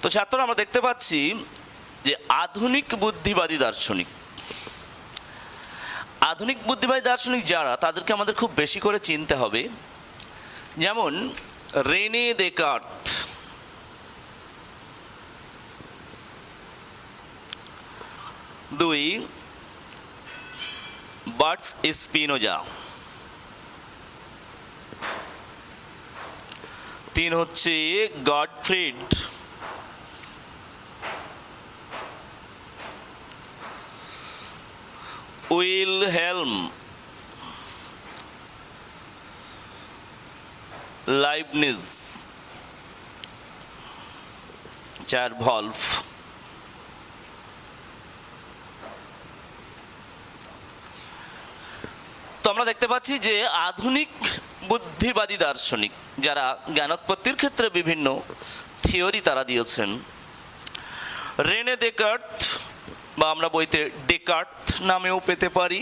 তো ছাত্ররা আমরা দেখতে পাচ্ছি যে আধুনিক বুদ্ধিবাদী দার্শনিক, আধুনিক বুদ্ধিবাদী দার্শনিক যারা, তাদেরকে আমাদের খুব বেশি করে চিনতে হবে। যেমন রেনে দেকার্ত, দুই বার্টস স্পিনোজা, তিন হচ্ছে গডফ্রিড উইলহেলম লাইবনিজ, চার ভলফ। তো আমরা দেখতে পাচ্ছি যে আধুনিক বুদ্ধিবাদী দার্শনিক যারা জ্ঞানোৎপত্তির ক্ষেত্রে বিভিন্ন থিওরি তারা দিয়েছেন, রেনে দেকার্ত বা আমরা বইতে ডেকার্ত নামেও পেতে পারি,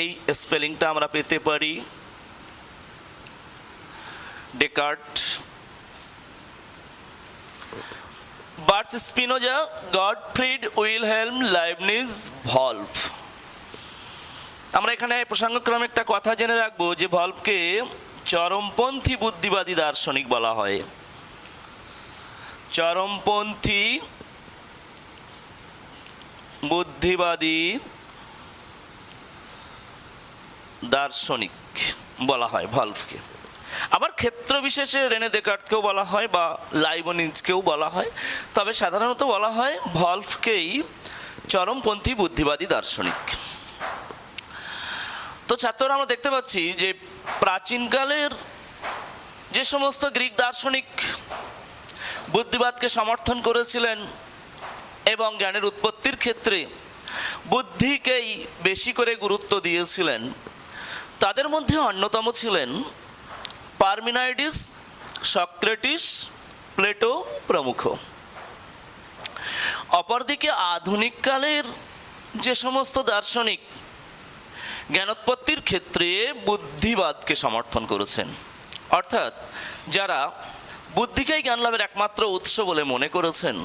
এই স্পেলিংটা আমরা পেতে পারি, Descartes, Baruch Spinoza, Gottfried Wilhelm Leibniz, Wolff. আমরা এখানে প্রসঙ্গক্রমে একটা কথা জেনে রাখবো যে ভলফকে চরমপন্থী বুদ্ধিবাদী দার্শনিক বলা হয়। চরমপন্থী বুদ্ধিবাদী দার্শনিক বলা হয় ভলফকে। আবার ক্ষেত্র বিশেষে রেনে দেকার্তকেও বলা হয় বা লাইবনিজকেও বলা হয়, তবে সাধারণত বলা হয় ভলফকেই চরমপন্থী বুদ্ধিবাদী দার্শনিক। তো ছাত্ররা আমরা দেখতে পাচ্ছি যে প্রাচীনকালের যে সমস্ত গ্রিক দার্শনিক বুদ্ধিবাদকে সমর্থন করেছিলেন এবং জ্ঞানের উৎপত্তির ক্ষেত্রে বুদ্ধিকেই বেশি করে গুরুত্ব দিয়েছিলেন, তাদের মধ্যে অন্যতম ছিলেন পারমিনাইডিস, সক্রেটিস, প্লেটো প্রমুখ। অপরদিকে আধুনিক কালের যে সমস্ত দার্শনিক জ্ঞানোৎপত্তির ক্ষেত্রে বুদ্ধিবাদকে সমর্থন করেছেন, অর্থাৎ যারা বুদ্ধিকেই জ্ঞান লাভের একমাত্র উৎস বলে মনে করেছেন,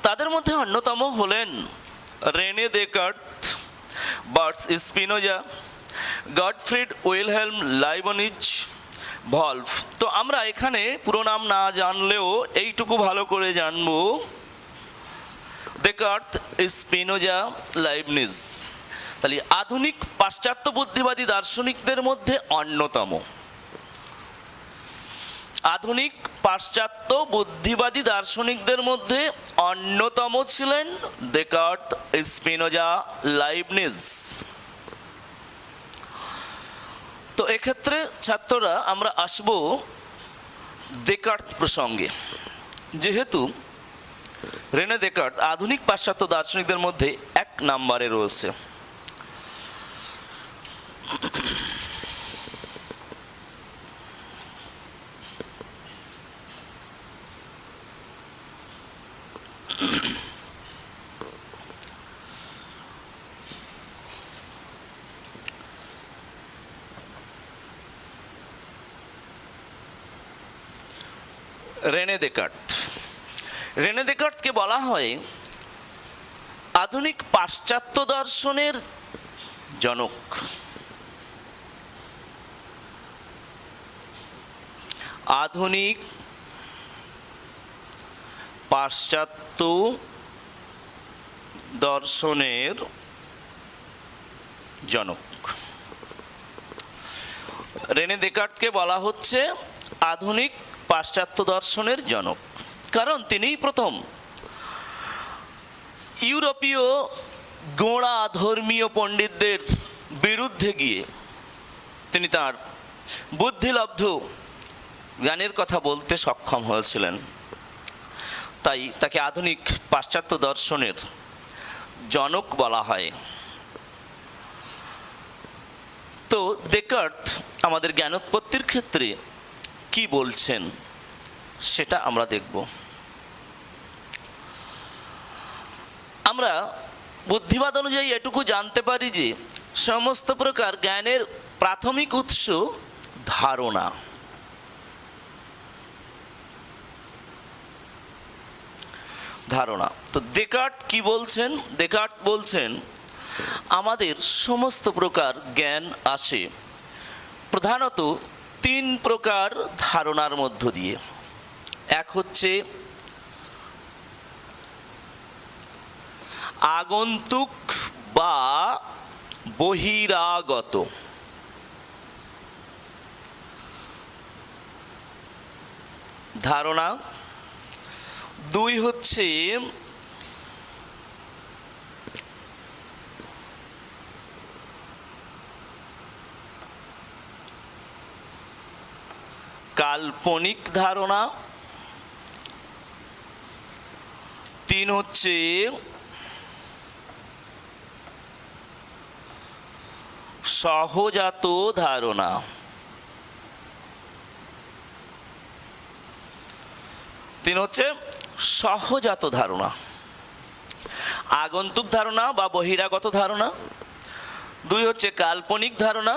তাদের মধ্যে অন্যতম হলেন Rene Descartes, Baruch Spinoza, Gottfried Wilhelm Leibniz, Wolff. তো আমরা এখানে পুরো নাম না জানলেও এইটুকু ভালো করে জানবো, দেকার্ত, স্পিনোজা, লাইবনিজ। তাহলে আধুনিক পাশ্চাত্য বুদ্ধিবাদী দার্শনিকদের মধ্যে অন্যতম, আধুনিক পাশ্চাত্য বুদ্ধিবাদী দার্শনিকদের মধ্যে অন্যতম ছিলেন দেকার্ত, স্পিনোজা, লাইবনিজ। তো এক্ষেত্রে ছাত্ররা আমরা আসব দেকার্ত প্রসঙ্গে। যেহেতু রেনে দেকার্ত আধুনিক পাশ্চাত্য দার্শনিকদের মধ্যে এক নম্বরে রয়েছে, রেনে দেকার্ত। রেনে দেকার্তকে বলা হয় আধুনিক পাশ্চাত্য দর্শনের জনক। আধুনিক পাশ্চাত্য দর্শনের জনক রেনে দেকার্তকে বলা হচ্ছে আধুনিক পাশ্চাত্য দর্শনের জনক, কারণ তিনিই প্রথম ইউরোপীয় গোঁড়া ধর্মীয় পণ্ডিতদের বিরুদ্ধে গিয়ে তিনি তার বুদ্ধিলব্ধ জ্ঞানের কথা বলতে সক্ষম হয়েছিলেন। তাই তাকে আধুনিক পাশ্চাত্য দর্শনের জনক বলা হয়। তো দেকার্ত আমাদের জ্ঞানোৎপত্তির ক্ষেত্রে কি বলছেন সেটা আমরা দেখব। আমরা বুদ্ধিবাদ অনুযায়ী এটুকু জানতে পারি যে সমস্ত প্রকার জ্ঞানের প্রাথমিক উৎস ধারণা। ধারণা। তো ডেকার্ট কি বলছেন? ডেকার্ট বলছেন আমাদের সমস্ত প্রকার জ্ঞান আসে প্রধানত তিন প্রকার ধারণার মধ্য দিয়ে। এক হচ্ছে আগন্তুক বা বহিরাগত, ধারণা। দুই হচ্ছে কাল্পনিক ধারণা। তিন হচ্ছে সহজাত ধারণা। তিন হচ্ছে সহজাত ধারণা, আগন্তুক ধারণা বা বহিরাগত ধারণা। দুই হচ্ছে কাল্পনিক ধারণা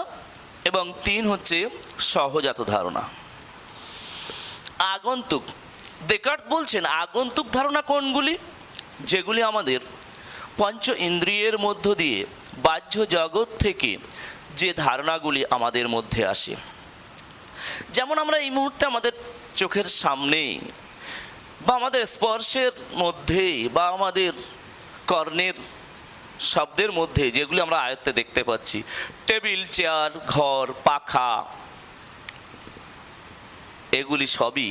এবং তিন হচ্ছে সহজাত ধারণা। আগন্তুক, ডেকার্ট বলছেন আগন্তুক ধারণা কোনগুলি? যেগুলি আমাদের পঞ্চ ইন্দ্রিয়ের মধ্য দিয়ে বাহ্য জগৎ থেকে যে ধারণাগুলি আমাদের মধ্যে আসে। যেমন আমরা এই মুহূর্তে আমাদের চোখের সামনে বা আমাদের স্পর্শের মধ্যে বা আমাদের কর্ণের শব্দের মধ্যে যেগুলি আমরা আয়ত্তে দেখতে পাচ্ছি, টেবিল, চেয়ার, ঘর, পাখা, এগুলি সবই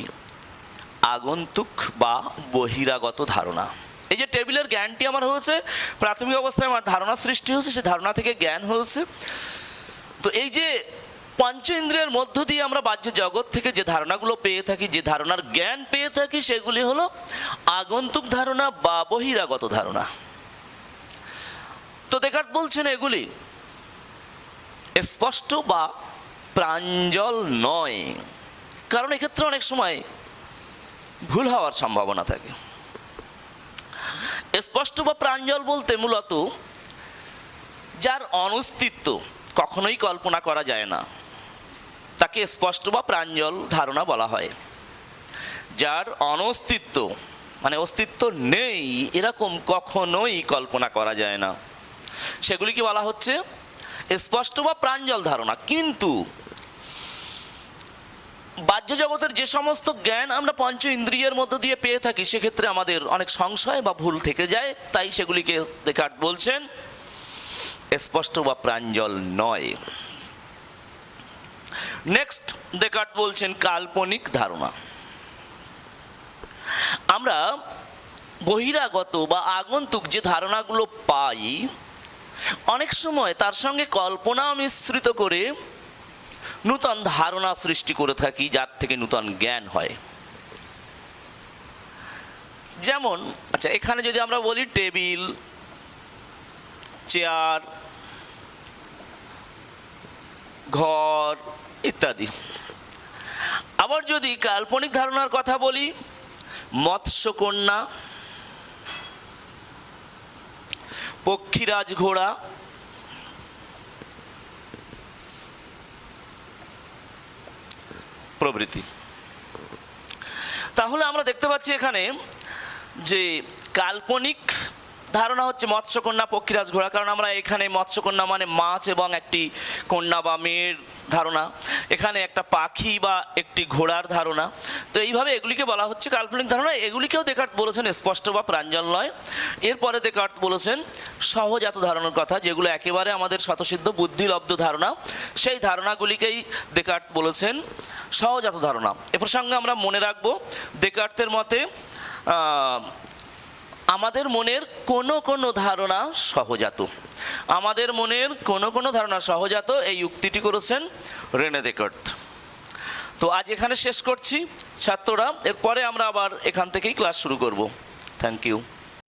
আগন্তুক বা বহিরাগত ধারণা। এই যে টেবিলের জ্ঞানটি আমার হয়েছে, প্রাথমিক অবস্থায় আমার ধারণা সৃষ্টি হয়েছে, সে ধারণা থেকে জ্ঞান হয়েছে। তো এই যে পঞ্চ ইন্দ্রিয়ের মধ্য দিয়ে আমরা বাহ্য জগৎ থেকে যে ধারণাগুলো পেয়ে থাকি, যে ধারণার জ্ঞান পেয়ে থাকি, সেগুলি হলো আগন্তুক ধারণা বা বহিরাগত ধারণা। তো ডেকার্ট বলছেন এগুলি স্পষ্ট বা প্রাঞ্জল নয়, কারণ এক্ষেত্রে অনেক সময় ভুল হওয়ার সম্ভাবনা থাকে। স্পষ্ট বা প্রাঞ্জল বলতে মূলত যার অনস্তিত্ব কখনোই কল্পনা করা যায় না, তাকে স্পষ্ট বা প্রাঞ্জল ধারণা বলা হয়। যার অনস্তিত্ব মানে অস্তিত্ব নেই, এরকম কখনোই কল্পনা করা যায় না, সেগুলিকে বলা হচ্ছে স্পষ্ট বা প্রাঞ্জল ধারণা। কিন্তু বাহ্য জগতের যে সমস্ত জ্ঞান আমরা পঞ্চ ইন্দ্রিয়ের মধ্য দিয়ে পেয়ে থাকি, সেক্ষেত্রে আমাদের অনেক সংশয় বা ভুল থেকে যায়, তাই সেগুলিকে ডেকার্ট বলছেন স্পষ্ট বা প্রাঞ্জল নয়। নেক্সট, ডেকার্ট বলছেন কাল্পনিক ধারণা। আমরা বহিরাগত বা আগন্তুক যে ধারণাগুলো পাই, অনেক সময় তার সঙ্গে কল্পনা মিশ্রিত করে নূতন ধারণা সৃষ্টি করে থাকি, যার থেকে নূতন জ্ঞান হয়। যেমন আচ্ছা, এখানে যদি আমরা বলি টেবিল, চেয়ার, ঘর ইত্যাদি। আবার যদি কাল্পনিক ধারণার কথা বলি, মৎস্যকন্যা, পক্ষীরাজ ঘোড়া প্রভৃতি। তাহলে আমরা দেখতে পাচ্ছি এখানে যে কাল্পনিক ধারণা হচ্ছে মৎস্যকন্যা, পক্ষীরাজ ঘোড়া, কারণ আমরা এখানে মৎস্যকন্যা মানে মাছ এবং একটি কন্যা বা মেয়ের ধারণা, এখানে একটা পাখি বা একটি ঘোড়ার ধারণা। তো এইভাবে এগুলিকে বলা হচ্ছে কাল্পনিক ধারণা। এগুলিকেও ডেকার্ট বলেছেন স্পষ্ট বা প্রাঞ্জল নয়। এরপরে ডেকার্ট বলেছেন সহজাত ধারণার কথা, যেগুলো একেবারে আমাদের স্বতঃসিদ্ধ বুদ্ধিলব্ধ ধারণা, সেই ধারণাগুলিকেই ডেকার্ট বলেছেন সহজাত ধারণা। এ প্রসঙ্গে আমরা মনে রাখবো, ডেকার্টের মতে আমাদের মনের কোনো কোনো ধারণা সহজাত, আমাদের মনের কোনো কোনো ধারণা সহজাত, এই উক্তিটি করেছেন রেনে ডেকার্ট। তো আজ এখানে শেষ করছি ছাত্ররা, এরপরে আমরা আবার এখান থেকেই ক্লাস শুরু করব। Thank you.